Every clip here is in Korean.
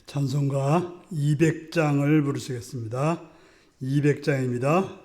찬송가 200장을 부르시겠습니다. 200장입니다.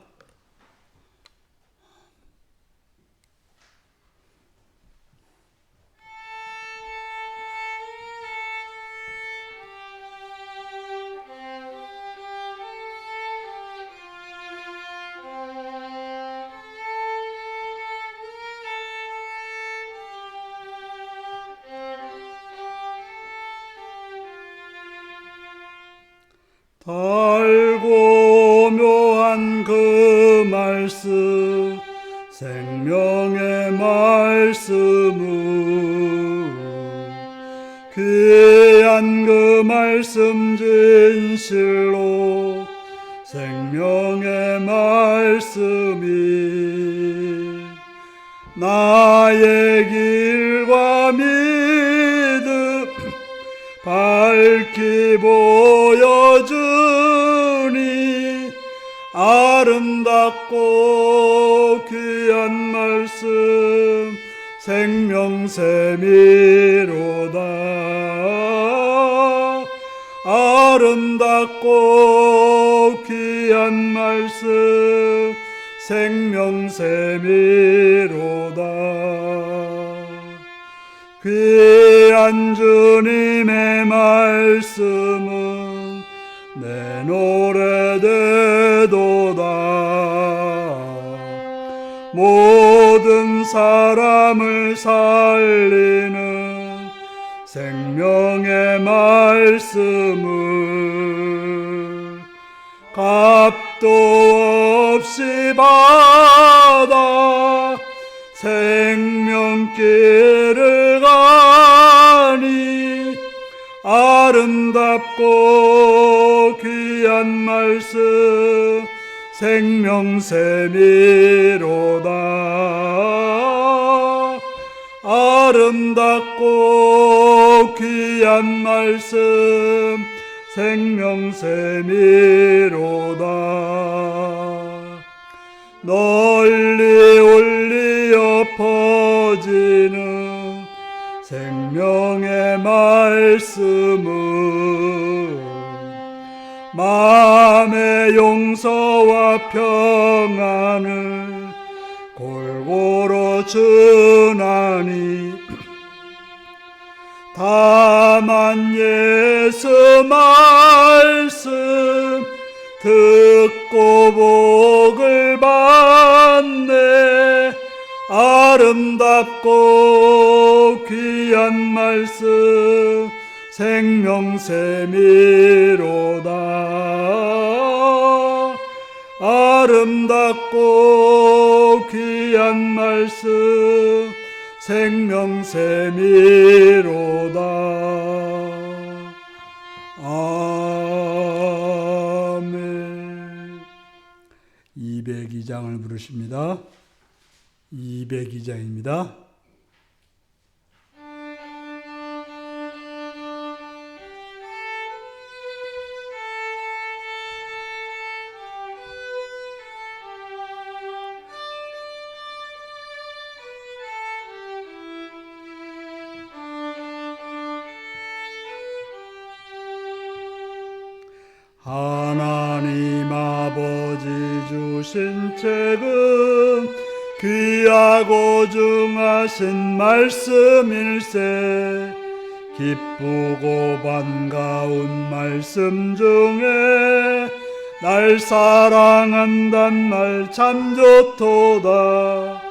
달고 묘한 그 말씀 생명의 말씀은 귀한 그 말씀 진실로 생명의 말씀이 나의 길과 믿음 밝히 보여주니 아름답고 귀한 말씀 생명샘이로다. 아름답고 귀한 말씀 생명샘이로다. 귀한 주님의 말씀은 내 노래 되도다. 모든 사람을 살리는 생명의 말씀을 값도 없이 받아 생명길을 가니 아름답고 귀한 말씀 생명샘이로다. 아름답고 귀한 말씀 생명샘이로다. 널리 울리어 퍼지는 생명의 말씀은 마음의 용서와 평안을 골고루 주나니 다만 예수 말씀 듣고 복을 받네. 아름답고 귀한 말씀 생명샘이로다. 아름답고 귀한 말씀 생명샘이로다. 아멘. 202장을 부르십니다. 202장입니다. 하나님 아버지 주신 책은 귀하고 중하신 말씀일세. 기쁘고 반가운 말씀 중에 날 사랑한단 말 참 좋도다.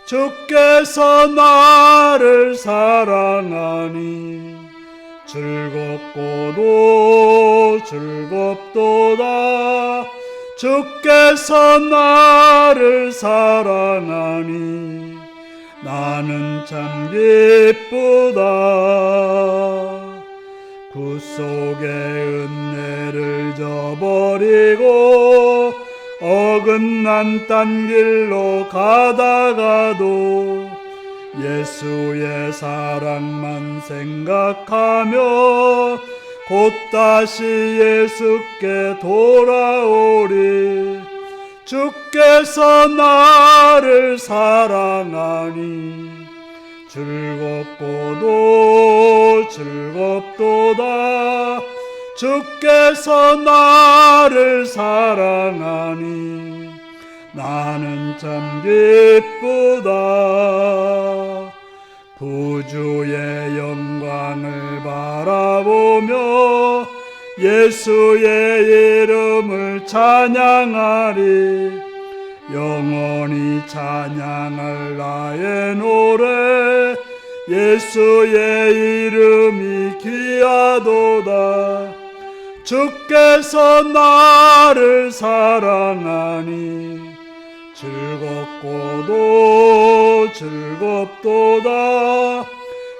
주께서 나를 사랑하니 즐겁고도 즐겁도다. 주께서 나를 사랑하니 나는 참 기쁘다. 구속의 은혜를 저버리고 어긋난 딴 길로 가다가도 예수의 사랑만 생각하며 곧 다시 예수께 돌아오리. 주께서 나를 사랑하니 즐겁고도 즐겁도다. 주께서 나를 사랑하니 나는 참 기쁘다. 구주의 영광을 바라보며 예수의 이름을 찬양하리. 영원히 찬양할 나의 노래 예수의 이름이 귀하도다. 주께서 나를 사랑하니 즐겁고도 즐겁도다.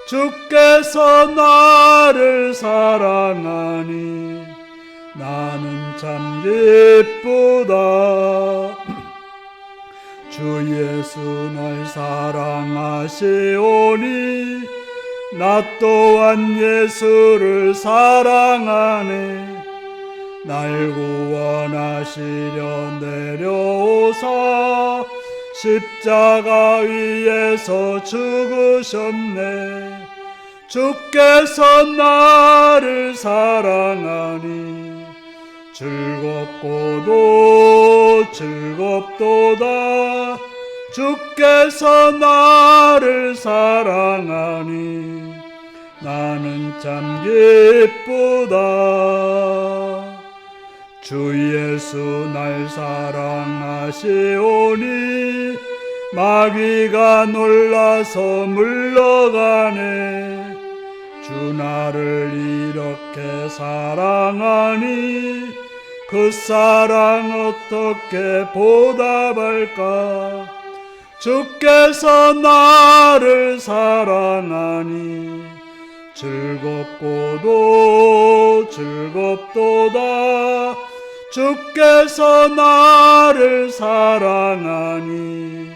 주께서 나를 사랑하니 나는 참 기쁘다. 주 예수 날 사랑하시오니 나 또한 예수를 사랑하네. 날 구원하시려 내려오사 십자가 위에서 죽으셨네. 주께서 나를 사랑하니 즐겁고도 즐겁도다. 주께서 나를 사랑하니 나는 참 기쁘다. 주 예수 날 사랑하시오니 마귀가 놀라서 물러가네. 주 나를 이렇게 사랑하니 그 사랑 어떻게 보답할까. 주께서 나를 사랑하니 즐겁고도 즐겁도다. 주께서 나를 사랑하니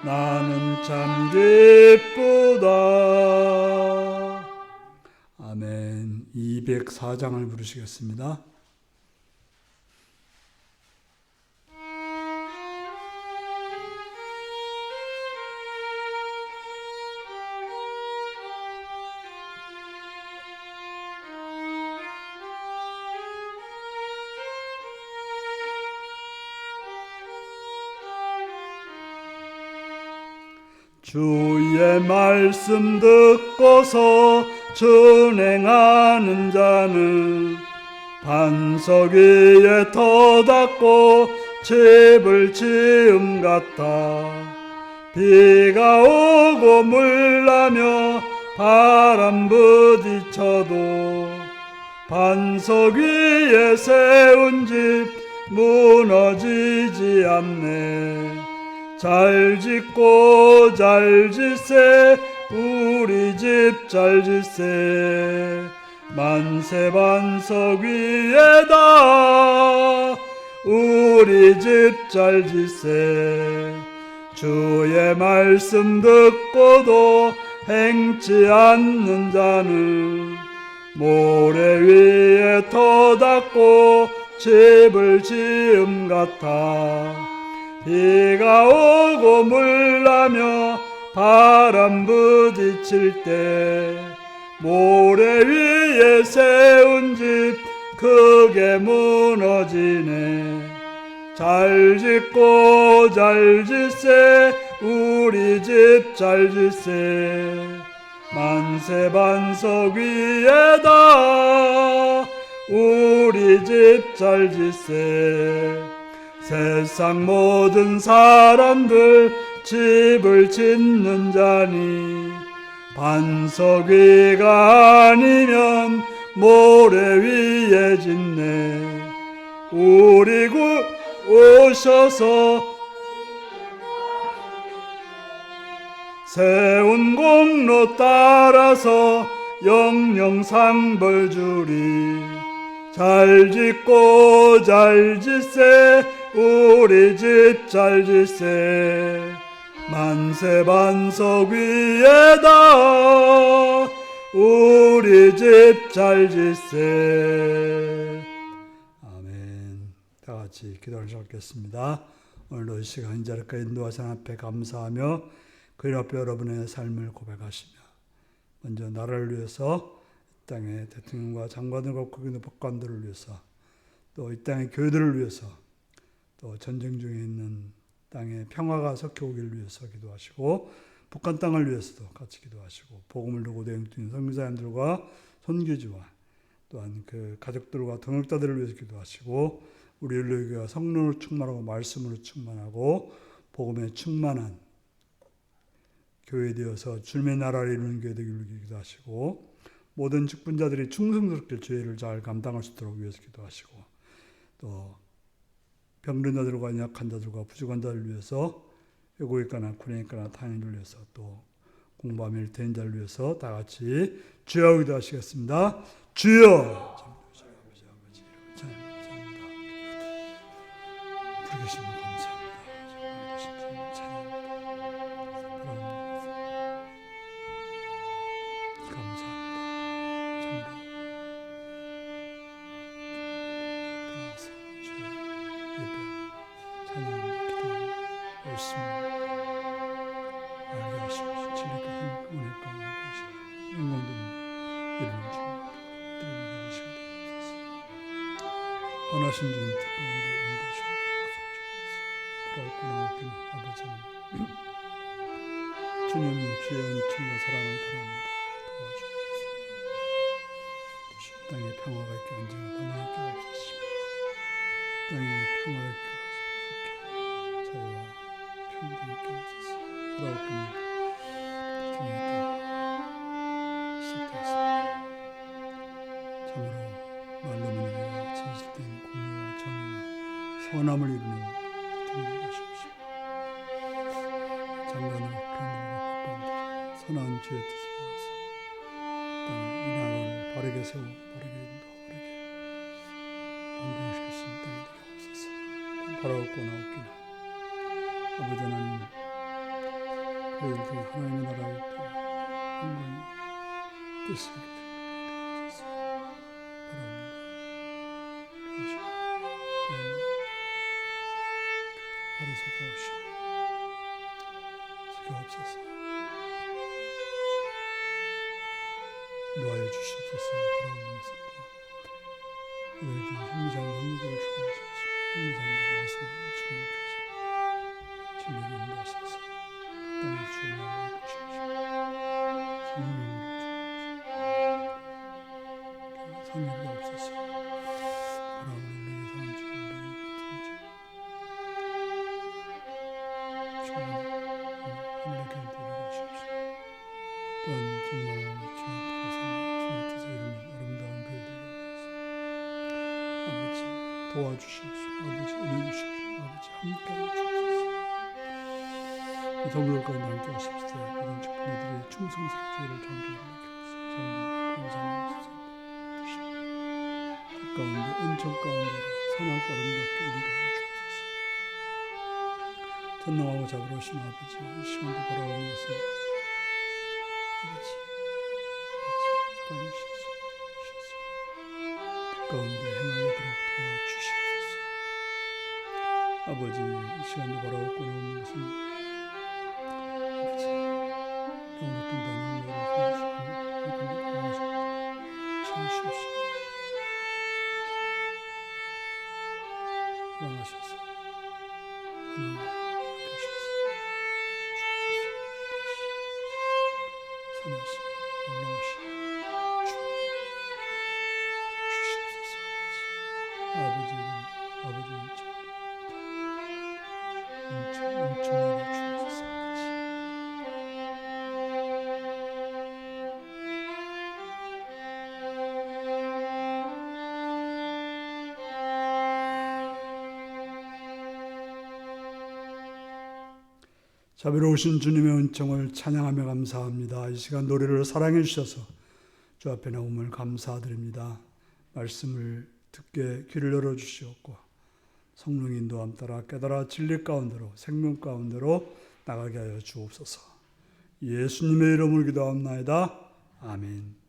나는 참 기쁘다. 아멘. 204장을 부르시겠습니다. 주의 말씀 듣고서 준행하는 자는 반석 위에 터닫고 집을 지음 같아. 비가 오고 물나며 바람 부딪혀도 반석 위에 세운 집 무너지지 않네. 잘 짓고 잘 짓세 우리 집 잘 짓세. 만세 반석 위에다 우리 집 잘 짓세. 주의 말씀 듣고도 행치 않는 자는 모래 위에 터닫고 집을 지음 같아. 비가 오고 물나며 바람 부딪힐 때 모래 위에 세운 집 크게 무너지네. 잘 짓고 잘 짓세 우리 집 잘 짓세. 만세 반석 위에다 우리 집 잘 짓세. 세상 모든 사람들 집을 짓는 자니 반석 위가 아니면 모래 위에 짓네. 우리 구 오셔서 세운 공로 따라서 영영 상벌 주리. 잘 짓고 잘 짓세 우리 집 잘 짓세. 만세 반석 위에다 우리 집 잘 짓세. 아멘. 다 같이 기도를 드리겠습니다. 오늘도 이 시간 이 자리까지 인도하신 앞에 감사하며 그일 앞에 여러분의 삶을 고백하시며 먼저 나라를 위해서 이 땅의 대통령과 장관들과 국민의 법관들을 위해서 또 이 땅의 교회들을 위해서 또 전쟁 중에 있는 땅의 평화가 섞여 오기를 위해서 기도하시고 북한 땅을 위해서도 같이 기도하시고 복음을 두고 내용 중인 선교사님들과 선교지와 또한 그 가족들과 동역자들을 위해서 기도하시고 우리 일로교회가 성령으로 충만하고 말씀으로 충만하고 복음에 충만한 교회 되어서 주님의 나라를 이루는 교회 되기를 기도하시고 모든 직분자들이 충성스럽게 죄를 잘 감당할 수 있도록 위해서 기도하시고 또 병든 자들과 약한 자들과 부족한 자를 위해서 외국에 있거나 군에 있거나 타인을 위해서 또 공부하며 일태인 자를 위해서 다 같이 주여 기도하시겠습니다. 주여 부르짖으며 감사합니다. 선하신 주님 뜻 가운데 인도하시옵소서. 돌아오고 나오기는 아버지는 주님 주의 은총과 사랑을 바랍니다. 도와주옵소서. 땅에 평화가 있게 언제나 번영하게 하옵소서. 땅에 평화가 있게 하옵소서. 자유와 평등이 있게 하옵소서. 돌아오기는 등에다 시작되었습니다. 참으로 말로만 아니라 진실된 공의와 정의와 선함을 이루는 등이 되게 하십시오. 장관을 그런들과 법관들이 선한 주의 뜻을 위해서 땅을 이 나라를 바르게 세우고 바르게 인도하게 번영시킬 수 있는 땅이 되게 하옵소서. 바라옵고 나옵기나 아버지 하나님 그들 중에 하나님의 나라의 평강이 뜻을 이루게 되게 하옵소서. 바라옵니다. 바로 서겨오시고 서겨옵소서. 노하여 주시옵소서. 바라오는 것입니다. 우리에게 형제자매 형제들을 주관하시옵소서. 형제자매들 말씀으로 충만케 하시고 진리를 인도하셔서 땅의 주의 나라를 이루시옵소서. 성령으로 주옵소서. 성령이 없어서 바라오는 우리의 상주 우리의 충만히 하늘의 길을 이루시옵소서. 또한 정말 주의 바라사는 주의 뜻을 이루는 아름다운 교회 되게 하옵소서. 아버지 도와주시옵소서. 아버지 은혜 주시옵소서. 아버지 함께하여 주옵소서. 성령 가운데 함께 하십시오. 모든 직분들이 충성스럽게 죄를 장조하게 하옵소서. 장님 감사합니다. 가운데 은총 가운데로 선하고 아름답게 인도하여 주옵소서. 전능하고 자비로우신 아버지 이 시간도 바라오는 것은 아버지 사랑하셔서 가운데 행하도록 도와주시옵소서. 아버지 이 시간도 바라오고 나오는 것은 아버지 영으로 뜬다는 너를 강하시옵소서. 채우시옵소서. 원하셔서 하나님 계셔서 선하신 놀라우신 주 주시옵소서. 아버지 은총하게 주옵소서. 자비로우신 주님의 은총을 찬양하며 감사합니다. 이 시간 노래를 사랑해 주셔서 주 앞에 나옴을 감사드립니다. 말씀을 듣게 귀를 열어주시옵고 성령 인도함 따라 깨달아 진리 가운데로 생명 가운데로 나가게 하여 주옵소서. 예수님의 이름으로 기도합나이다. 아멘.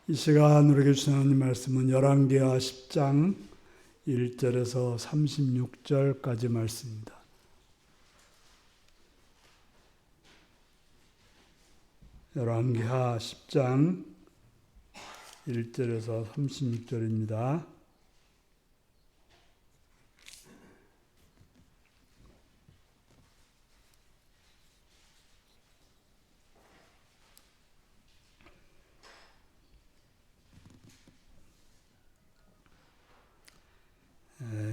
이 시간 우리에게 주신 하나님 말씀은 열왕기하 10장 1절에서 36절까지 말씀입니다. 열왕기하 10장 1절에서 36절입니다.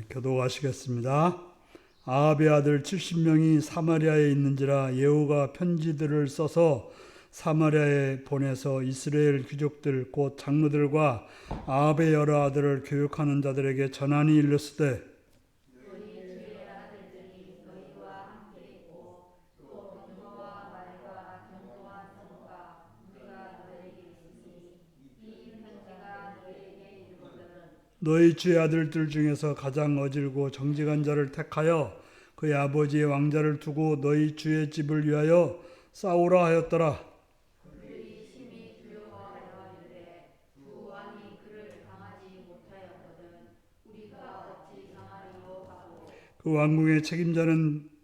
교독하시겠습니다. 아합의 아들 70명이 사마리아에 있는지라 예후가 편지들을 써서 사마리아에 보내서 이스라엘 귀족들 곧 장로들과 아합의 여러 아들을 교육하는 자들에게 전하니 일렀으되 너희 주의 아들들이 너희와 함께 있고 또 병거와 말과 견고한 성과 우리가 너희에게 있으니 이 편지가 너희에게 이르거든 너희 주의 아들들 중에서 가장 어질고 정직한 자를 택하여 그의 아버지의 왕자를 두고 너희 주의 집을 위하여 싸우라 하였더라. 그들이 심히 두려워하여 이르되 주 왕이 그를 당하지 못하였거든 우리가 어찌 당하리요 하고 그 왕궁의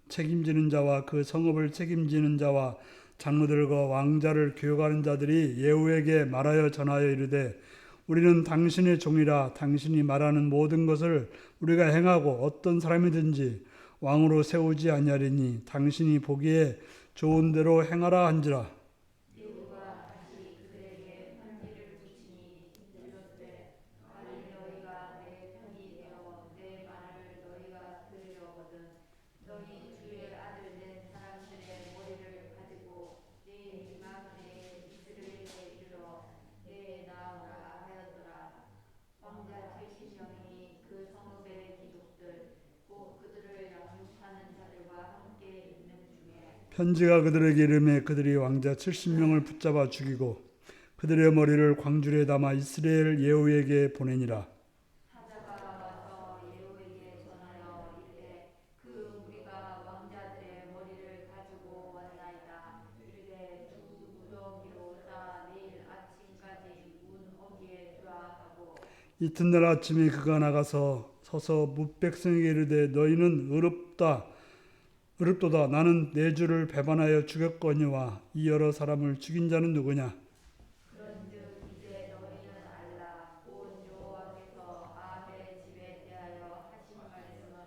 책임지는 자와 그 성읍을 책임지는 자와 장로들과 왕자를 교육하는 자들이 예후에게 말하여 전하여 이르되 우리는 당신의 종이라 당신이 말하는 모든 것을 우리가 행하고 어떤 사람이든지 왕으로 세우지 아니하리니 당신이 보기에 좋은 대로 행하라 한지라. 예후가 다시 그들에게 편지를 붙이니 이르되 만일 너희가 내 편이 되어 내 말을 너희가 들으려거든 너희 주의 아들 된 사람들의 머리를 가지고 내일 이맘때에 이스라엘에 이르러 내에 나오라 하였더라. 왕자 70명이 그 성읍의 귀족들 곧 그들을 양육하는 자들과 함께 있는 중에 편지가 그들에게 이르매 그들이 왕자 70명을 붙잡아 죽이고 그들의 머리를 광줄에 담아 이스라엘 예후에게 보내니라. 사자가 와서 예후에게 전하여 이르되 그 우리가 왕자들의 머리를 가지고 왔나이다. 이르되 두 무더기로 싸 내일 아침까지 문 어귀에 두라 하고 이튿날 아침에 그가 나가서 서서 뭇백성에게 이르되 너희는 의롭도다. 나는 내 주를 배반하여 죽였거니와 이 여러 사람을 죽인 자는 누구냐? 그런즉 이제 너희는 알라 온 여호와께서 아합의 집에 대하여 하신 말씀은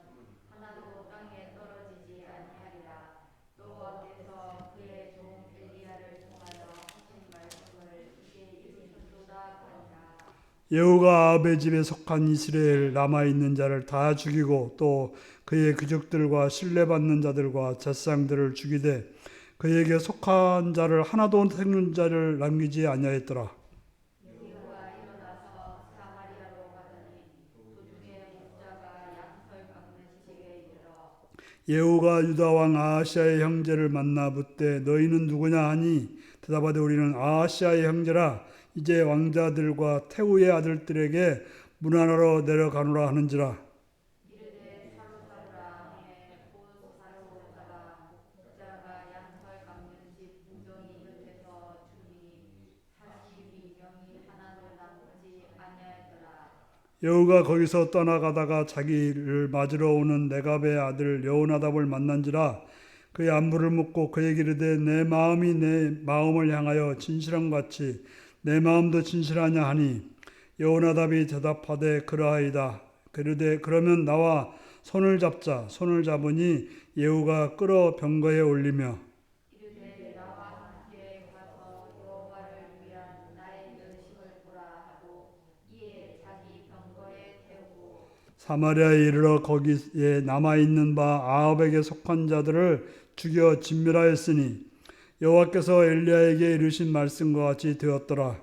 하나도 땅에 떨어지지 아니하리라. 여호와께서 그의 종 엘리야를 통하여 하신 말씀을 이제 이루셨도다 하니라. 예후가 아합의 집에 속한 이스라엘 남아있는 자를 다 죽이고 또 그의 귀족들과 신뢰받는 자들과 제사장들을 죽이되 그에게 속한 자를 하나도 생존 자를 남기지 아니하였더라. 예후가 일어나서 사마리아로 가더니 도중에 목자가 양털 깎는 시기에 이르러 예후가 유다 왕 아하시아의 형제를 만나 묻되 너희는 누구냐 하니 대답하되 우리는 아하시아의 형제라. 이제 왕자들과 태후의 아들들에게 문안하러 내려가노라 하는지라. 이르되 사로잡으라 하매 곧 사로잡아 목자가 양털 깎는 집 우정이 곁에서 죽이니 42명이 하나도 남지 아니하였더라. 여호가 거기서 떠나가다가 자기를 맞으러 오는 네갑의 아들 여호나답을 만난지라. 그의 안부를 묻고 그에게 이르되 내 마음이 내 마음을 향하여 진실한 것 같이 내 마음도 진실하냐 하니 여호나답이 대답하되 그러하이다. 그러되 그러면 나와 손을 잡자. 손을 잡으니 예후가 끌어 병거에 올리며 이르되 나와 함께 가서 여호와를 위한 나의 열심을 보라 하고 이에 자기 병거에 태우고 사마리아에 이르러 거기에 남아있는 바 아합에게 속한 자들을 죽여 진멸하였으니 여호와께서 엘리야에게 이르신 말씀과 같이 되었더라.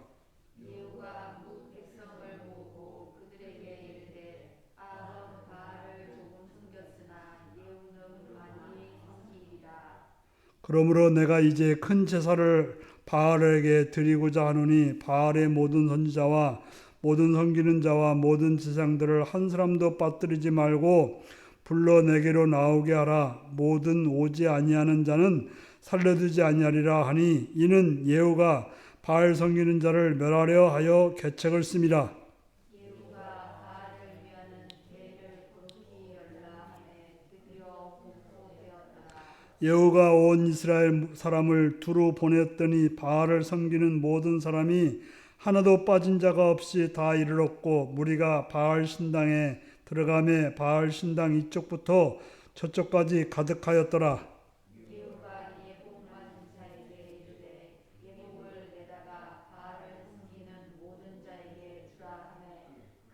예후가 뭇 백성을 모으고 그들에게 이르되 아합은 바알을 조금 숨겼으나 예후는 많이 섬기리라. 그러므로 내가 이제 큰 제사를 바알에게 드리고자 하노니 바알의 모든 선지자와 모든 섬기는 자와 모든 제사장들을 한 사람도 빠뜨리지 말고 불러 내게로 나오게 하라. 모든 오지 아니하는 자는 살려두지 아니하리라 하니 이는 예후가 바알 섬기는 자를 멸하려 하여 계책을 씁니다. 예후가 바알을 위하는 궤를 고르게 열라 하매 드디어 공포되었더라. 예후가 온 이스라엘 사람을 두루 보냈더니 바알을 섬기는 모든 사람이 하나도 빠진 자가 없이 다 이르렀고 무리가 바알 신당에 들어가매 바알 신당 이쪽부터 저쪽까지 가득하였더라. 예후가 예복 맞은 자에게 이르되 예복을 내다가 바알을 섬기는 모든 자에게 주라 하매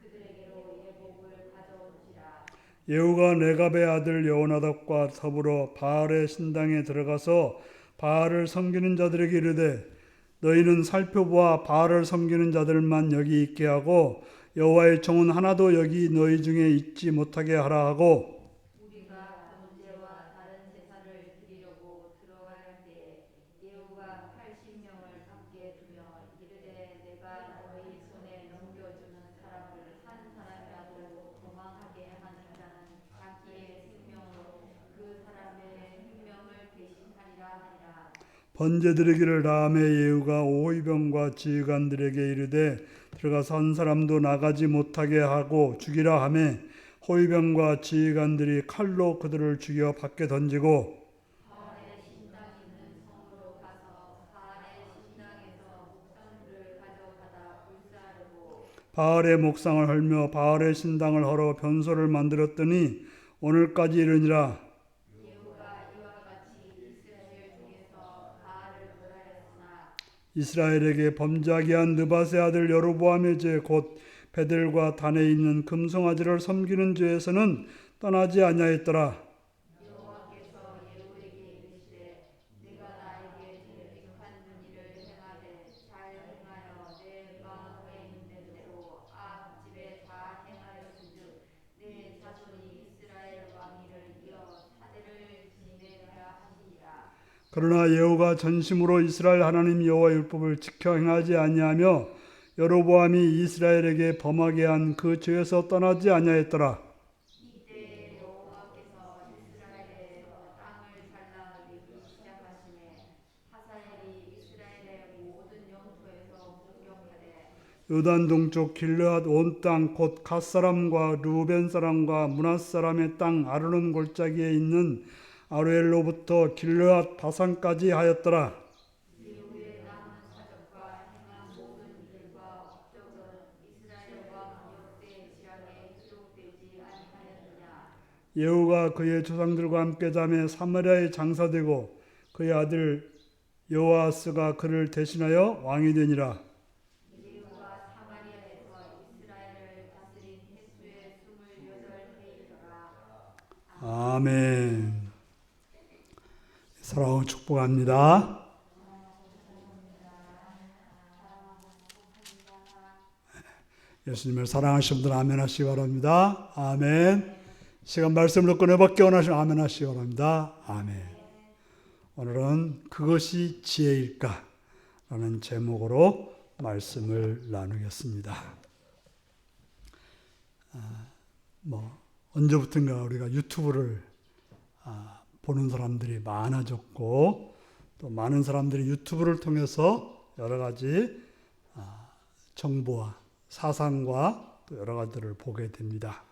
그들에게로 예복을 가져온지라. 예후가 레갑의 아들 여호나답과 더불어 바알의 신당에 들어가서 바알을 섬기는 자들에게 이르되 너희는 살펴보아 바알을 섬기는 자들만 여기 있게 하고 여호와의 종은 하나도 여기 너희 중에 있지 못하게 하라 하고 우리가 번제와 다른 제사를 드리려고 들어갈 때에 예후가 80명을 밖에 두며 이르되 내가 너희 손에 넘겨주는 사람을 한 사람이라도 도망하게 하는 자는 자기의 생명으로 그 사람의 생명을 대신하리라 하니라. 번제 드리기를 다음에 예후가 오의병과 지휘관들에게 이르되 들어가서 한 사람도 나가지 못하게 하고 죽이라 하매 호위병과 지휘관들이 칼로 그들을 죽여 밖에 던지고 바알의 신당 있는 성으로 가서 바알의 신당에서 목상들을 가져가다 불사르고 바알의 목상을 헐며 바알의 신당을 헐어 변소를 만들었더니 오늘까지 이르니라. 예후가 이와 같이 이스라엘 중에서 바알을 멸하였으나 이스라엘에게 범죄하게 한 느밧의 아들 여로보암의 죄 곧 베델과 단에 있는 금송아지를 섬기는 죄에서는 떠나지 아니하였더라. 여호와께서 예후에게 이르시되 네가 나에게 정직한 일을 행하되 잘 행하여 내 마음에 있는 대로 아합 집에 다 행하였은즉 내 자손이 이스라엘 왕위를 이어 사대를 지내리라 하시니라. 그러나 예후가 전심으로 이스라엘 하나님 여호와의 율법을 지켜 행하지 아니하며 여로보암이 이스라엘에게 범하게 한 그 죄에서 떠나지 아니하였더라. 이때 여호와께서 이스라엘의 땅을 갈라내기 시작하시매 하사엘이 이스라엘의 모든 영토에서 공격하되 요단 동쪽 길르앗 온 땅 곧 갓 사람과 루벤 사람과 므낫 사람의 땅 아르논 골짜기에 있는 아로엘로부터 길르앗 바산까지 하였더라. 예후의 남은 사적과 행한 모든 일과 업적은 이스라엘 왕 역대 지략에 기록되지 아니하였느냐. 예후가 그의 조상들과 함께 잠에 사마리아에 장사되고 그의 아들 여호아스가 그를 대신하여 왕이 되니라. 예후가 사마리아에서 이스라엘을 다스린 횟수의 28해이더라. 아멘. 사랑하고 축복합니다. 예수님을 사랑하시는 분들 아멘 하시기 바랍니다. 아멘. 시간 말씀을 듣고 내밖에 원하시는 아멘 하시기 바랍니다. 아멘. 오늘은 그것이 지혜일까? 라는 제목으로 말씀을 나누겠습니다. 언제부턴가 우리가 유튜브를 보는 사람들이 많아졌고 또 많은 사람들이 유튜브를 통해서 여러 가지 정보와 사상과 또 여러 가지들을 보게 됩니다.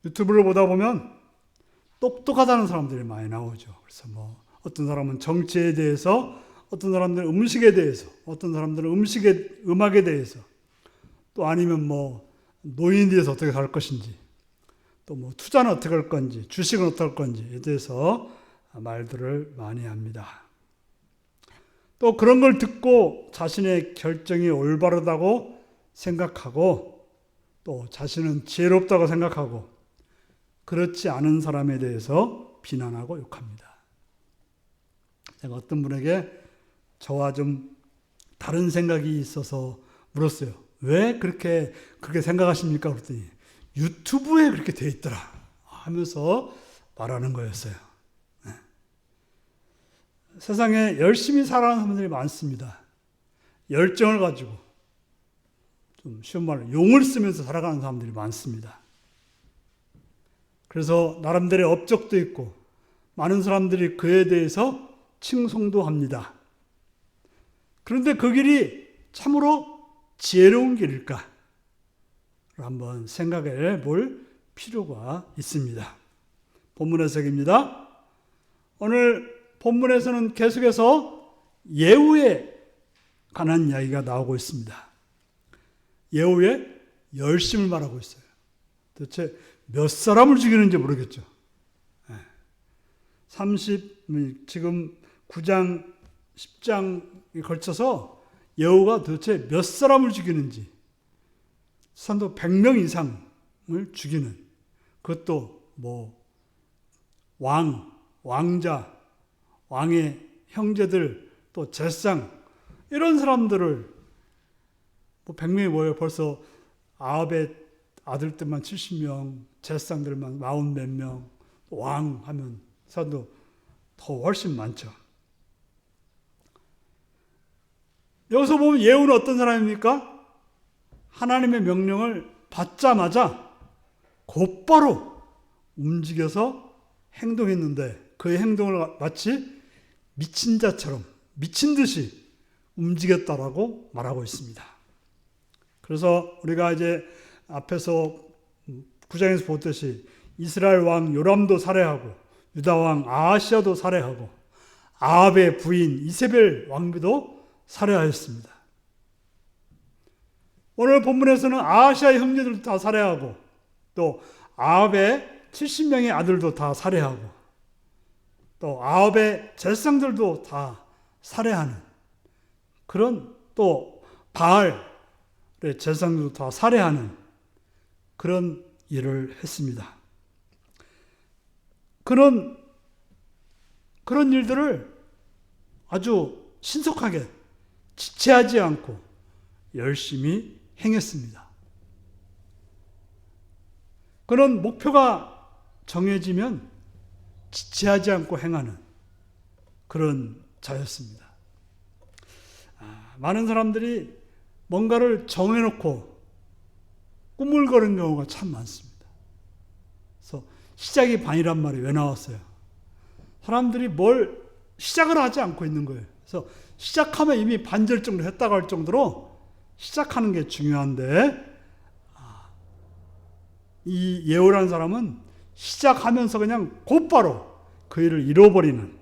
유튜브를 보다 보면 똑똑하다는 사람들이 많이 나오죠. 그래서 어떤 사람은 정치에 대해서, 어떤 사람들은 음식에 대해서, 어떤 사람들은 음악에 대해서, 또 아니면 노인에 대해서 어떻게 할 것인지, 또 투자는 어떻게 할 건지, 주식은 어떻게 할 건지에 대해서 말들을 많이 합니다. 또 그런 걸 듣고 자신의 결정이 올바르다고 생각하고 또 자신은 지혜롭다고 생각하고 그렇지 않은 사람에 대해서 비난하고 욕합니다. 제가 어떤 분에게 저와 좀 다른 생각이 있어서 물었어요. 왜 그렇게 생각하십니까? 그랬더니 유튜브에 그렇게 돼 있더라 하면서 말하는 거였어요. 네. 세상에 열심히 살아가는 사람들이 많습니다. 열정을 가지고 좀 쉬운 말로 용을 쓰면서 살아가는 사람들이 많습니다. 그래서 나름대로의 업적도 있고 많은 사람들이 그에 대해서 칭송도 합니다. 그런데 그 길이 참으로 지혜로운 길일까? 한번 생각해 볼 필요가 있습니다. 본문 해석입니다. 오늘 본문에서는 계속해서 예후에 관한 이야기가 나오고 있습니다. 예후의 열심을 말하고 있어요. 도대체 몇 사람을 죽이는지 모르겠죠. 지금 9장, 10장에 걸쳐서 예후가 도대체 몇 사람을 죽이는지, 산도 100명 이상을 죽이는, 그것도 왕자, 왕의 형제들, 또 제상, 이런 사람들을 100명이 뭐예요? 벌써 아합의 아들들만 70명, 제상들만 40 몇 명, 왕 하면 사람도 더 훨씬 많죠. 여기서 보면 예후는 어떤 사람입니까? 하나님의 명령을 받자마자 곧바로 움직여서 행동했는데 그의 행동을 마치 미친 자처럼, 미친 듯이 움직였다라고 말하고 있습니다. 그래서 우리가 이제 앞에서 9장에서 보듯이 이스라엘 왕 요람도 살해하고 유다 왕 아하시아도 살해하고 아합의 부인 이세벨 왕비도 살해하였습니다. 오늘 본문에서는 아하시아의 형제들도 다 살해하고 또 아합의 70명의 아들도 다 살해하고 또 아합의 제사장들도 다 살해하는 그런 또 바알의 제사장들도 다 살해하는 그런 일을 했습니다. 그런 일들을 아주 신속하게 지체하지 않고 열심히 행했습니다. 그런 목표가 정해지면 지체하지 않고 행하는 그런 자였습니다. 많은 사람들이 뭔가를 정해놓고 꾸물거리는 경우가 참 많습니다. 그래서 시작이 반이란 말이 왜 나왔어요? 사람들이 뭘 시작을 하지 않고 있는 거예요. 그래서 시작하면 이미 반절정도 했다고 할 정도로 시작하는 게 중요한데 이 예후라는 사람은 시작하면서 그냥 곧바로 그 일을 잃어버리는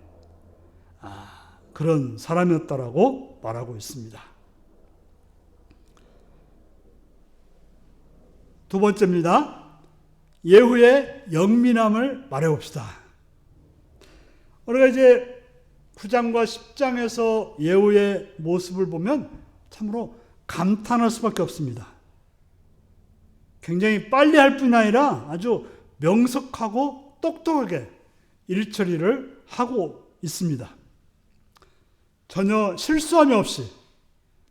그런 사람이었다라고 말하고 있습니다. 두 번째입니다. 예후의 영민함을 말해봅시다. 우리가 이제 9장과 10장에서 예후의 모습을 보면 참으로 감탄할 수밖에 없습니다. 굉장히 빨리 할 뿐 아니라 아주 명석하고 똑똑하게 일 처리를 하고 있습니다. 전혀 실수함이 없이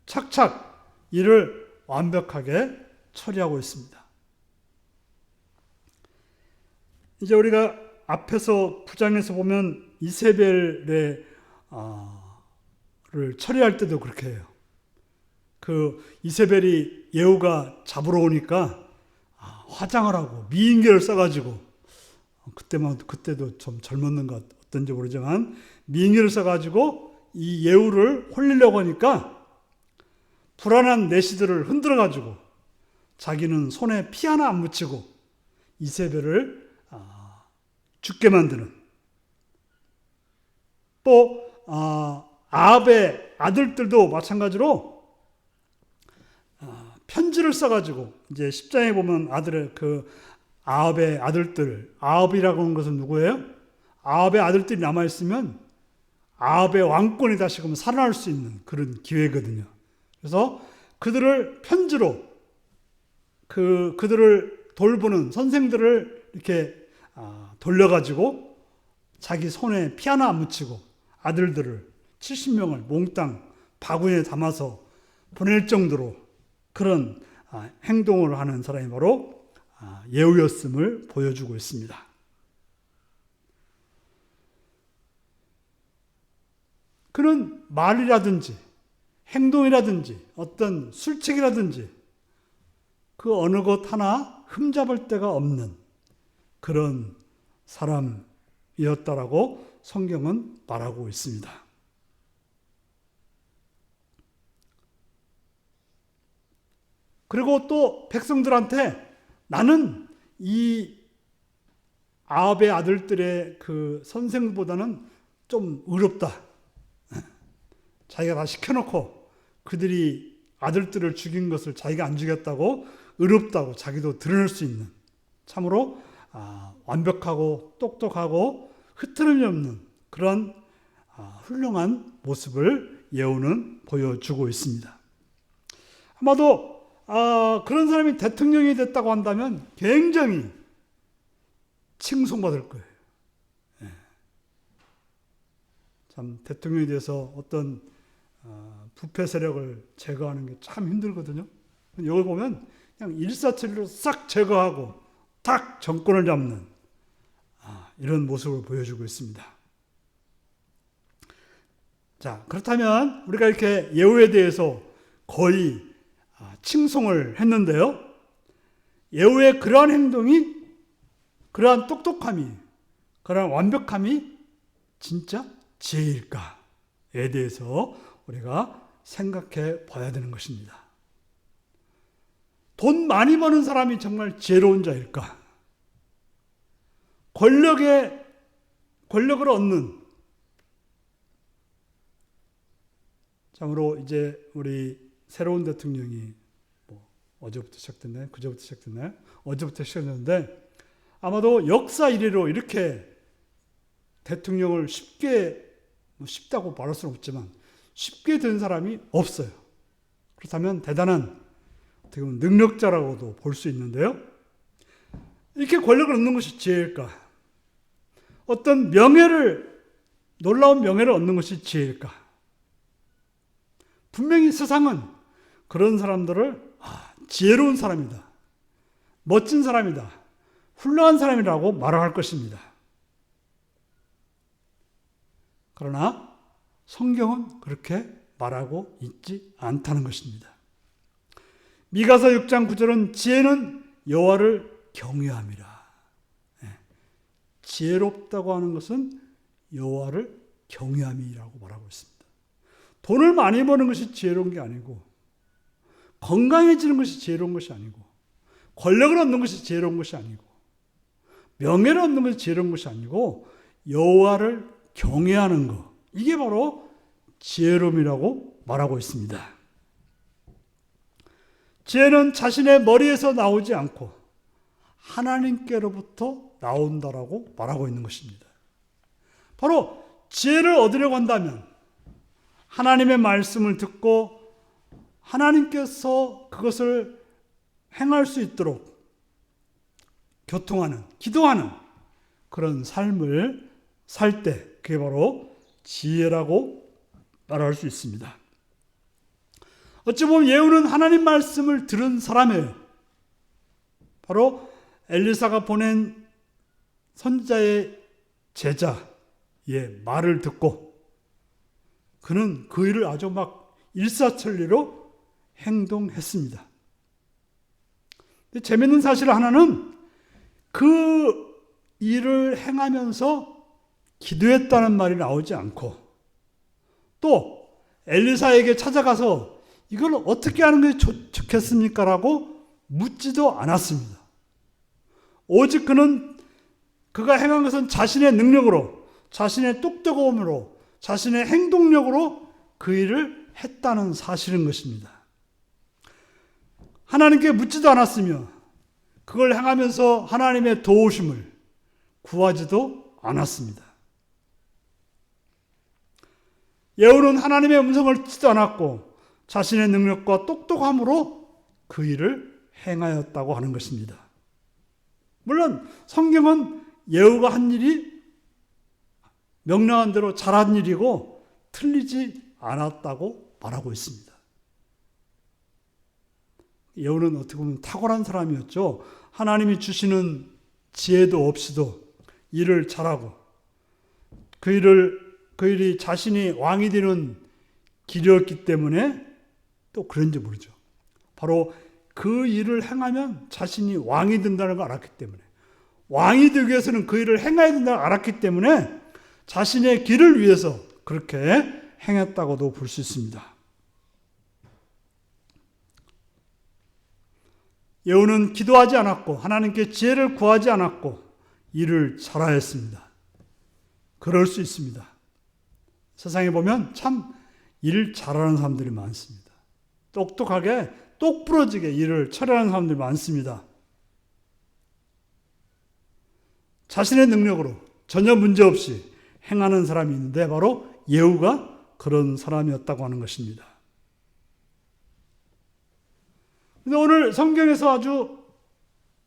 착착 일을 완벽하게 처리하고 있습니다. 이제 우리가 앞에서 9장에서 보면 이세벨의 를 처리할 때도 그렇게 해요. 그 이세벨이 예후가 잡으러 오니까 화장을 하고 미인계를 써가지고 그때도 좀 젊었는가 어떤지 모르지만 미인계를 써가지고 이 예후를 홀리려고 하니까 불안한 내시들을 흔들어가지고 자기는 손에 피 하나 안 묻히고 이세벨을 죽게 만드는 또 아합의 아들들도 마찬가지로 편지를 써가지고 이제 10장에 보면 아합의 아들들, 아합이라고 하는 것은 누구예요? 아합의 아들들이 남아있으면 아합의 왕권이 다시금 살아날 수 있는 그런 기회거든요. 그래서 그들을 편지로 그들을 돌보는 선생들을 이렇게 돌려가지고 자기 손에 피 하나 안 묻히고 아들들을 70명을 몽땅 바구니에 담아서 보낼 정도로 그런 행동을 하는 사람이 바로 예후였음을 보여주고 있습니다. 그는 말이라든지 행동이라든지 어떤 술책이라든지 그 어느 것 하나 흠잡을 데가 없는 그런 사람이었다라고 성경은 말하고 있습니다. 그리고 또 백성들한테 나는 이 아합의 아들들의 그 선생보다는 좀 의롭다. 자기가 다 시켜놓고 그들이 아들들을 죽인 것을 자기가 안 죽였다고 의롭다고 자기도 드러낼 수 있는 참으로 완벽하고 똑똑하고 흐트름이 없는 그런 훌륭한 모습을 예후는 보여주고 있습니다. 아마도 그런 사람이 대통령이 됐다고 한다면 굉장히 칭송받을 거예요. 참 대통령이 돼서 어떤 부패 세력을 제거하는 게 참 힘들거든요. 여기 보면 그냥 일사천리로 싹 제거하고 딱 정권을 잡는 이런 모습을 보여주고 있습니다. 자, 그렇다면 우리가 이렇게 예후에 대해서 거의 칭송을 했는데요. 예후의 그러한 행동이, 그러한 똑똑함이, 그러한 완벽함이 진짜 지혜일까에 대해서 우리가 생각해 봐야 되는 것입니다. 돈 많이 버는 사람이 정말 지혜로운 자일까? 권력을 얻는, 참으로 이제 우리 새로운 대통령이 어제부터 시작됐나요? 그제부터 시작됐나요? 어제부터 시작됐는데 아마도 역사 이래로 이렇게 대통령을 쉽다고 말할 수는 없지만 쉽게 된 사람이 없어요. 그렇다면 대단한 어떻게 보면 능력자라고도 볼 수 있는데요. 이렇게 권력을 얻는 것이 지혜일까? 어떤 놀라운 명예를 얻는 것이 지혜일까? 분명히 세상은 그런 사람들을 지혜로운 사람이다, 멋진 사람이다, 훌륭한 사람이라고 말할 것입니다. 그러나 성경은 그렇게 말하고 있지 않다는 것입니다. 미가서 6장 9절은 지혜는 여호와를 경외함이라. 지혜롭다고 하는 것은 여호와를 경외함이라고 말하고 있습니다. 돈을 많이 버는 것이 지혜로운 게 아니고, 건강해지는 것이 지혜로운 것이 아니고, 권력을 얻는 것이 지혜로운 것이 아니고, 명예를 얻는 것이 지혜로운 것이 아니고, 여호와를 경외하는 것, 이게 바로 지혜로움이라고 말하고 있습니다. 지혜는 자신의 머리에서 나오지 않고 하나님께로부터 나온다라고 말하고 있는 것입니다. 바로 지혜를 얻으려고 한다면 하나님의 말씀을 듣고 하나님께서 그것을 행할 수 있도록 교통하는, 기도하는 그런 삶을 살 때 그게 바로 지혜라고 말할 수 있습니다. 어찌 보면 예후는 하나님 말씀을 들은 사람이에요. 바로 엘리사가 보낸 선지자의 제자의 말을 듣고 그는 그 일을 아주 막 일사천리로 행동했습니다. 근데 재밌는 사실 하나는 그 일을 행하면서 기도했다는 말이 나오지 않고 또 엘리사에게 찾아가서 이걸 어떻게 하는 게 좋겠습니까? 라고 묻지도 않았습니다. 오직 그가 행한 것은 자신의 능력으로, 자신의 똑똑함으로, 자신의 행동력으로 그 일을 했다는 사실인 것입니다. 하나님께 묻지도 않았으며 그걸 행하면서 하나님의 도우심을 구하지도 않았습니다. 예후는 하나님의 음성을 듣지도 않았고 자신의 능력과 똑똑함으로 그 일을 행하였다고 하는 것입니다. 물론 성경은 예후가 한 일이 명령한 대로 잘한 일이고 틀리지 않았다고 말하고 있습니다. 예후는 어떻게 보면 탁월한 사람이었죠. 하나님이 주시는 지혜도 없이도 일을 잘하고 그 일이 자신이 왕이 되는 길이었기 때문에 또 그런지 모르죠. 바로 그 일을 행하면 자신이 왕이 된다는 걸 알았기 때문에, 왕이 되기 위해서는 그 일을 행해야 된다는 걸 알았기 때문에 자신의 길을 위해서 그렇게 행했다고도 볼 수 있습니다. 예후는 기도하지 않았고 하나님께 지혜를 구하지 않았고 일을 잘하였습니다. 그럴 수 있습니다. 세상에 보면 참 일 잘하는 사람들이 많습니다. 똑똑하게 똑부러지게 일을 처리하는 사람들이 많습니다. 자신의 능력으로 전혀 문제없이 행하는 사람이 있는데 바로 예후가 그런 사람이었다고 하는 것입니다. 근데 오늘 성경에서 아주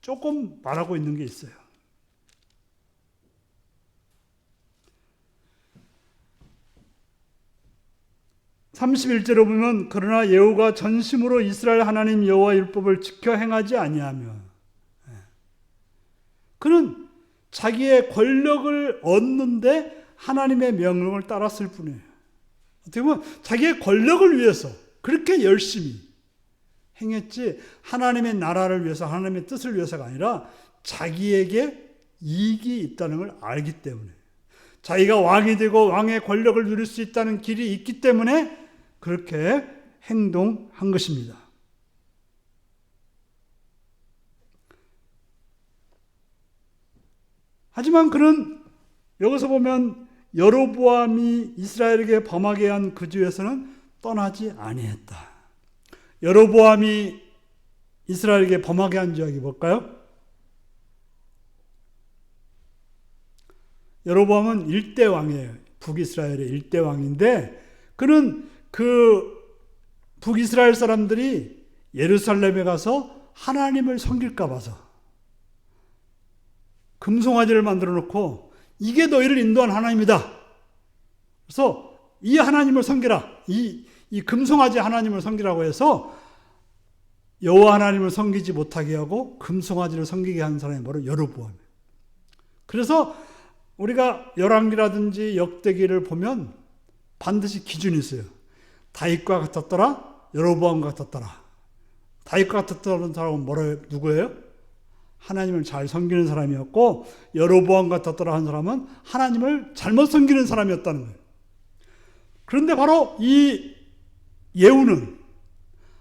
조금 말하고 있는 게 있어요. 31절에 보면 그러나 예후가 전심으로 이스라엘 하나님 여호와 율법을 지켜 행하지 아니하며 그는 자기의 권력을 얻는데 하나님의 명령을 따랐을 뿐이에요. 어떻게 보면 자기의 권력을 위해서 그렇게 열심히 행했지 하나님의 나라를 위해서 하나님의 뜻을 위해서가 아니라 자기에게 이익이 있다는 걸 알기 때문에 자기가 왕이 되고 왕의 권력을 누릴 수 있다는 길이 있기 때문에 그렇게 행동한 것입니다. 하지만 그는 여기서 보면 여로보암이 이스라엘에게 범하게 한 그 죄에서는 떠나지 아니했다. 여로보암이 이스라엘에게 범하게 한 죄악이 뭘까요? 여로보암은 1대 왕이에요. 북이스라엘의 1대 왕인데 그는 그 북이스라엘 사람들이 예루살렘에 가서 하나님을 섬길까 봐서 금송아지를 만들어 놓고 이게 너희를 인도한 하나님이다. 그래서 이 하나님을 섬기라. 이 금송아지 하나님을 섬기라고 해서 여호와 하나님을 섬기지 못하게 하고 금송아지를 섬기게 한 사람이 바로 여로보암이에요. 그래서 우리가 열왕기라든지 역대기를 보면 반드시 기준이 있어요. 다윗과 같았더라, 여로보암과 같았더라. 다윗과 같았다는 사람은 누구예요? 하나님을 잘 섬기는 사람이었고 여로보암 같았더라 한 사람은 하나님을 잘못 섬기는 사람이었다는 거예요. 그런데 바로 이 예후는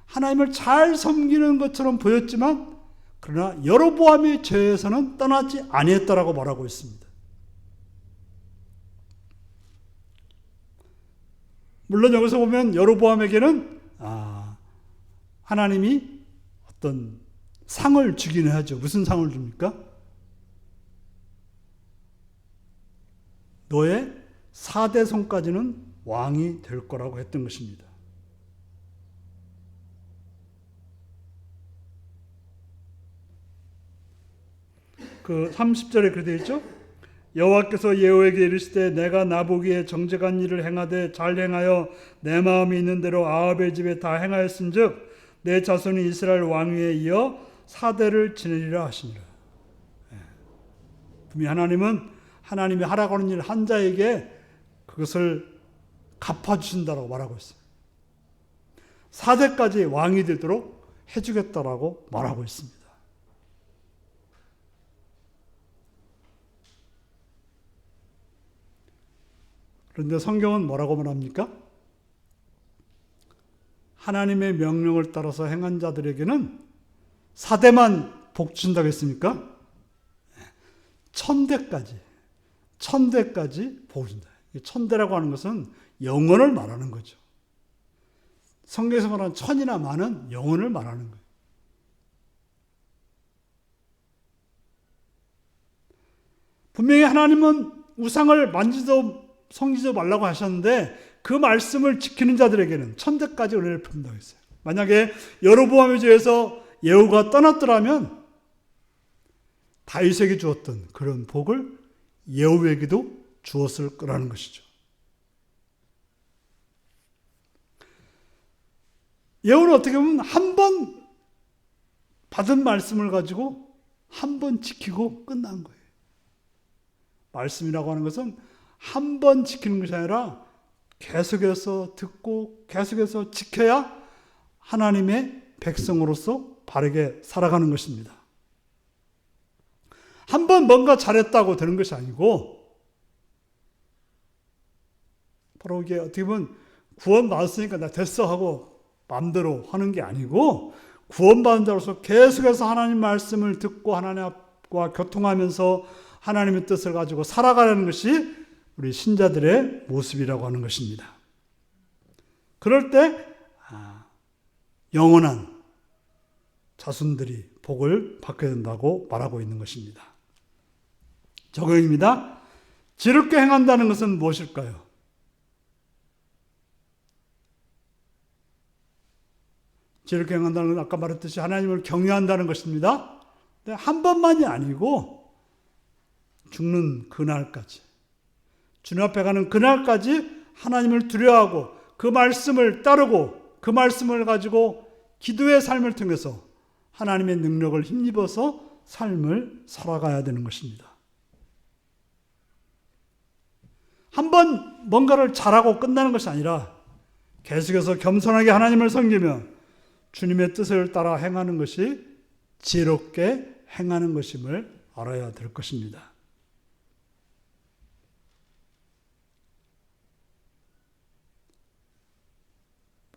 하나님을 잘 섬기는 것처럼 보였지만 그러나 여로보암의 죄에서는 떠나지 아니했다라고 말하고 있습니다. 물론 여기서 보면 여로보암에게는 하나님이 어떤 상을 주기는 하죠. 무슨 상을 줍니까? 너의 4대 손까지는 왕이 될 거라고 했던 것입니다. 그 30절에 그렇게 되어 있죠. 여호와께서 예후에게 이르시되 내가 나보기에 정직한 일을 행하되 잘 행하여 내 마음이 있는 대로 아합의 집에 다 행하였은즉 내 자손이 이스라엘 왕위에 이어 4대를 지내리라 하시니라. 분명히 하나님은 하나님이 하라고 하는 일 한 자에게 그것을 갚아주신다라고 말하고 있어요. 4대까지 왕이 되도록 해주겠다라고 말하고 있습니다. 그런데 성경은 뭐라고 말합니까? 하나님의 명령을 따라서 행한 자들에게는 4대만 복 준다고 했습니까? 1000대까지 복 준다. 1000대라고 하는 것은 영혼을 말하는 거죠. 성경에서 말하는 1000이나 많은 영혼을 말하는 거예요. 분명히 하나님은 우상을 만지도 섬기지 말라고 하셨는데 그 말씀을 지키는 자들에게는 1000대까지 은혜를 베푼다고 했어요. 만약에 여로보암의 죄에서 예후가 떠났더라면 다윗에게 주었던 그런 복을 예후에게도 주었을 거라는 것이죠. 예후는 어떻게 보면 한 번 받은 말씀을 가지고 한 번 지키고 끝난 거예요. 말씀이라고 하는 것은 한 번 지키는 것이 아니라 계속해서 듣고 계속해서 지켜야 하나님의 백성으로서 바르게 살아가는 것입니다. 한 번 뭔가 잘했다고 되는 것이 아니고 바로 이게 어떻게 보면 구원 받았으니까 나 됐어 하고 마음대로 하는 게 아니고 구원받은 자로서 계속해서 하나님 말씀을 듣고 하나님과 교통하면서 하나님의 뜻을 가지고 살아가는 것이 우리 신자들의 모습이라고 하는 것입니다. 그럴 때 영원한 자손들이 복을 받게 된다고 말하고 있는 것입니다. 적용입니다. 지롭게 행한다는 것은 무엇일까요? 지롭게 행한다는 건 아까 말했듯이 하나님을 경외한다는 것입니다. 근데 한 번만이 아니고 죽는 그날까지, 주님 앞에 가는 그날까지 하나님을 두려워하고 그 말씀을 따르고 그 말씀을 가지고 기도의 삶을 통해서 하나님의 능력을 힘입어서 삶을 살아가야 되는 것입니다. 한번 뭔가를 잘하고 끝나는 것이 아니라 계속해서 겸손하게 하나님을 섬기며 주님의 뜻을 따라 행하는 것이 지혜롭게 행하는 것임을 알아야 될 것입니다.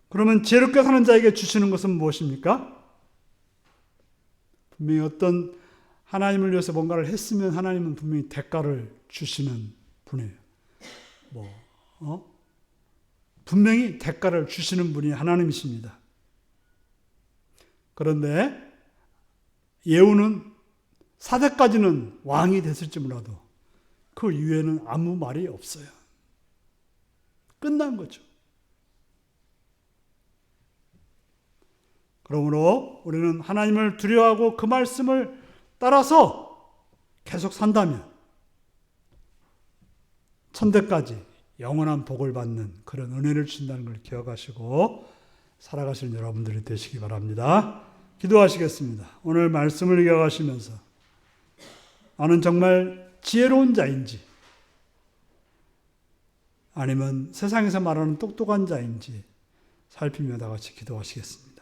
그러면 지혜롭게 사는 자에게 주시는 것은 무엇입니까? 분명히 어떤 하나님을 위해서 뭔가를 했으면 하나님은 분명히 대가를 주시는 분이에요. 분명히 대가를 주시는 분이 하나님이십니다. 그런데 예후는 사대까지는 왕이 됐을지 몰라도 그 이후에는 아무 말이 없어요. 끝난 거죠. 그러므로 우리는 하나님을 두려워하고 그 말씀을 따라서 계속 산다면 천대까지 영원한 복을 받는 그런 은혜를 주신다는 걸 기억하시고 살아가시는 여러분들이 되시기 바랍니다. 기도하시겠습니다. 오늘 말씀을 기억하시면서 나는 정말 지혜로운 자인지 아니면 세상에서 말하는 똑똑한 자인지 살피며 다 같이 기도하시겠습니다.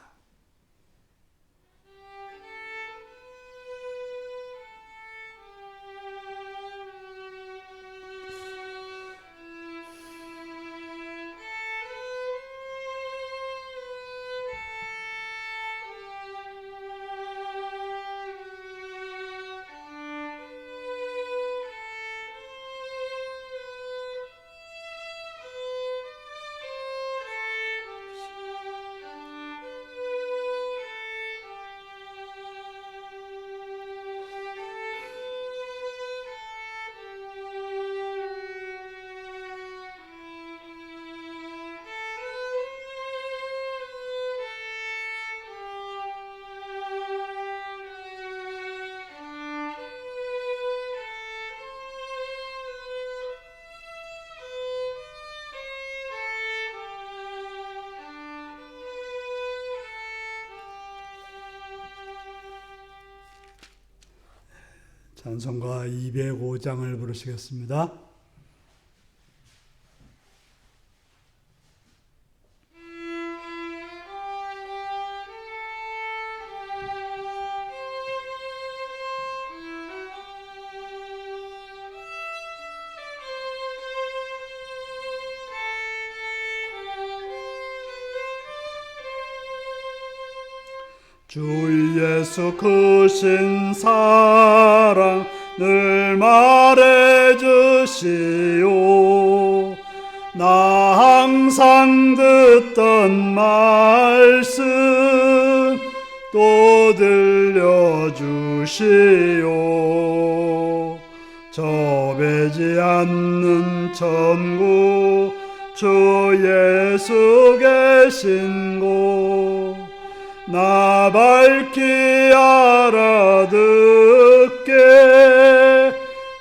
찬송가 205장을 부르시겠습니다. 주 예수 크신 사랑 늘 말해주시오. 나 항상 듣던 말씀 또 들려주시오. 좁지 않는 천국 주 예수 계신 곳 나 밝히 알아듣게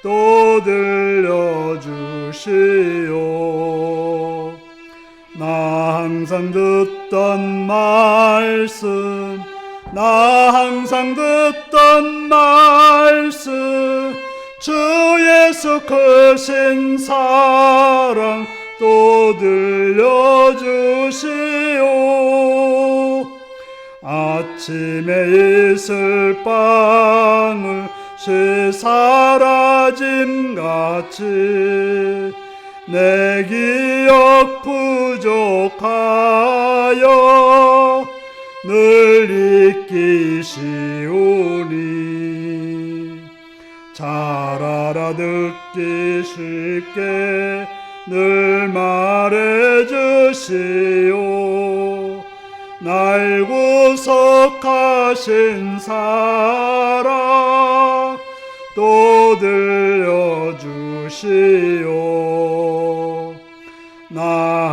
또 들려주시오. 나 항상 듣던 말씀 나 항상 듣던 말씀 주 예수 크신 사랑 또 들려주시오. 아침에 있을 빵을 시 사라짐같이 내 기억 부족하여 늘 이기시오니 잘 알아듣기 쉽게 늘 말해주시오 날 구속하신 사랑 또 들려주시오 나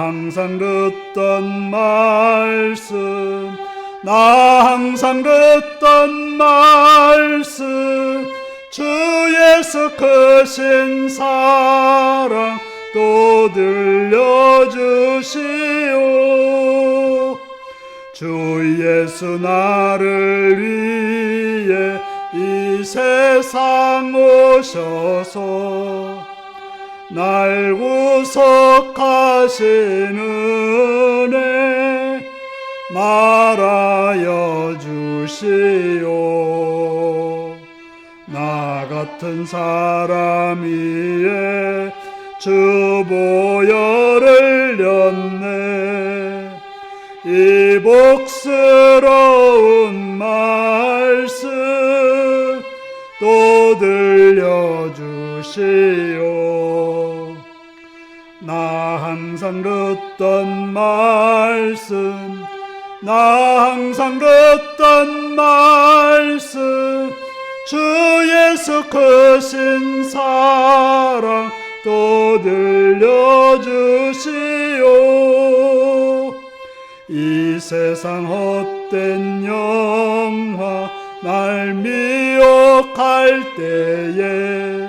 항상 듣던 말씀 나 항상 듣던 말씀 주 예수 크신 사랑 또 들려주시오 주 예수 나를 위해 이 세상 오셔서 날 구속하신 은혜 말하여 주시오 나 같은 사람 위에 주 보혈을 흘렸네 이 복스러운 말씀 또 들려주시오 나 항상 듣던 말씀 나 항상 듣던 말씀 주 예수 크신 사랑 또 들려주시오 이 세상 헛된 영화 날 미혹할 때에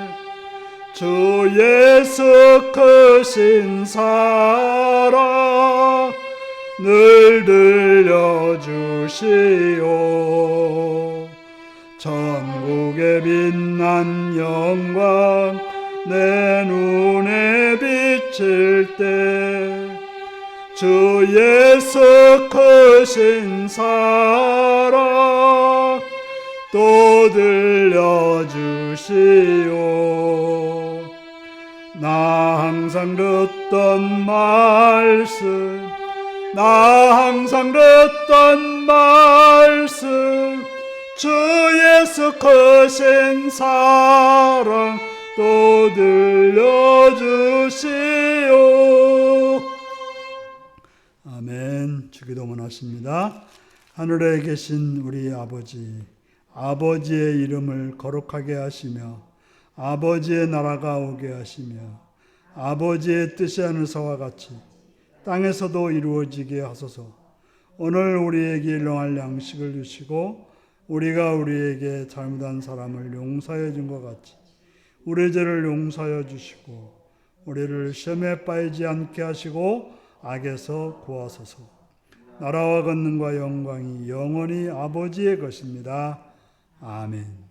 주 예수 크신 사랑 늘 들려주시오 천국의 빛난 영광 내 눈에 비칠 때 주 예수 크신 사랑 또 들려주시오 나 항상 듣던 말씀 나 항상 듣던 말씀 주 예수 크신 사랑 또 들려주시오 아멘. 주기도문 하십니다. 하늘에 계신 우리 아버지 아버지의 이름을 거룩하게 하시며 아버지의 나라가 오게 하시며 아버지의 뜻이 하늘서와 같이 땅에서도 이루어지게 하소서. 오늘 우리에게 일용할 양식을 주시고 우리가 우리에게 잘못한 사람을 용서해 준 것 같이 우리 죄를 용서하여 주시고 우리를 시험에 빠지지 않게 하시고 악에서 구하소서. 나라와 권능과 영광이 영원히 아버지의 것입니다. 아멘.